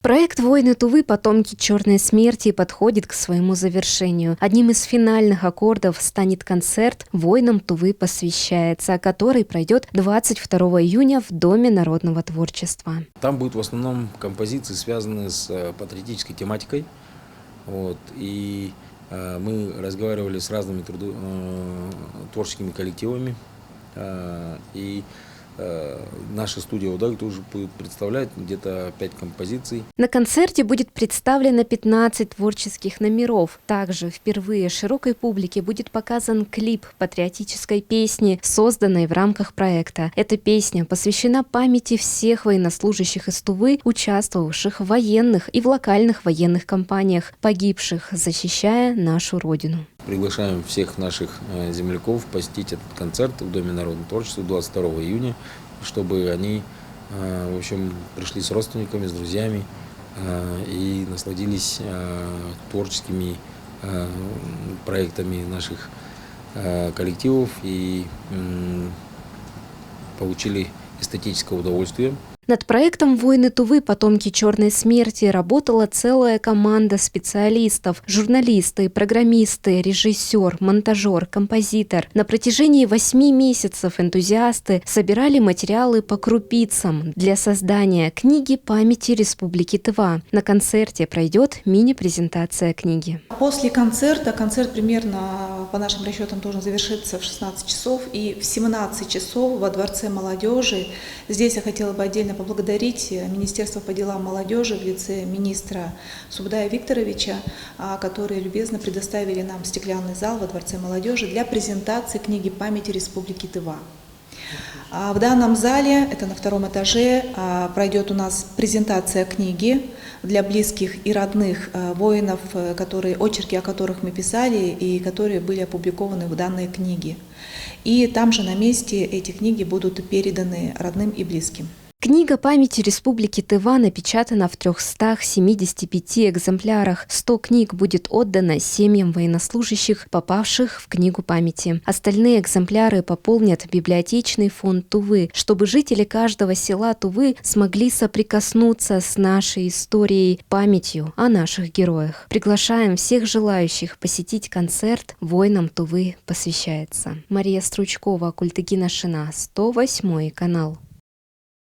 Проект «Воины Тувы. Потомки черной смерти» подходит к своему завершению. Одним из финальных аккордов станет концерт «Воинам Тувы посвящается», который пройдет 22 июня в Доме народного творчества. Там будут в основном композиции, связанные с патриотической тематикой. И мы разговаривали с разными творческими коллективами. И наша студия «Удак» тоже будет представлять где-то 5 композиций. На концерте будет представлено 15 творческих номеров. Также впервые широкой публике будет показан клип патриотической песни, созданной в рамках проекта. Эта песня посвящена памяти всех военнослужащих из Тувы, участвовавших в военных и в локальных военных кампаниях, погибших, защищая нашу Родину. Приглашаем всех наших земляков посетить этот концерт в Доме народного творчества 22 июня, чтобы они, в общем, пришли с родственниками, с друзьями и насладились творческими проектами наших коллективов и получили эстетическое удовольствие. Над проектом «Воины Тувы. Потомки черной смерти» работала целая команда специалистов: журналисты, программисты, режиссер, монтажер, композитор. На протяжении 8 месяцев энтузиасты собирали материалы по крупицам для создания книги памяти Республики Тыва. На концерте пройдет мини-презентация книги. После концерта, концерт примерно, по нашим расчетам, должен завершиться в 16 часов, и в 17 часов во Дворце молодежи. Здесь я хотела бы отдельно поблагодарить Министерство по делам молодежи в лице министра Субудая Викторовича, которые любезно предоставили нам стеклянный зал во Дворце молодежи для презентации книги памяти Республики Тыва. В данном зале, это на 2-м этаже, пройдет у нас презентация книги для близких и родных воинов, очерки о которых мы писали и которые были опубликованы в данной книге. И там же на месте эти книги будут переданы родным и близким. Книга памяти Республики Тыва напечатана в 375 экземплярах. 100 книг будет отдано семьям военнослужащих, попавших в книгу памяти. Остальные экземпляры пополнят библиотечный фонд Тувы, чтобы жители каждого села Тувы смогли соприкоснуться с нашей историей, памятью о наших героях. Приглашаем всех желающих посетить концерт «Воинам Тувы посвящается». Мария Стручкова, Культыгина Шина, 108 канал.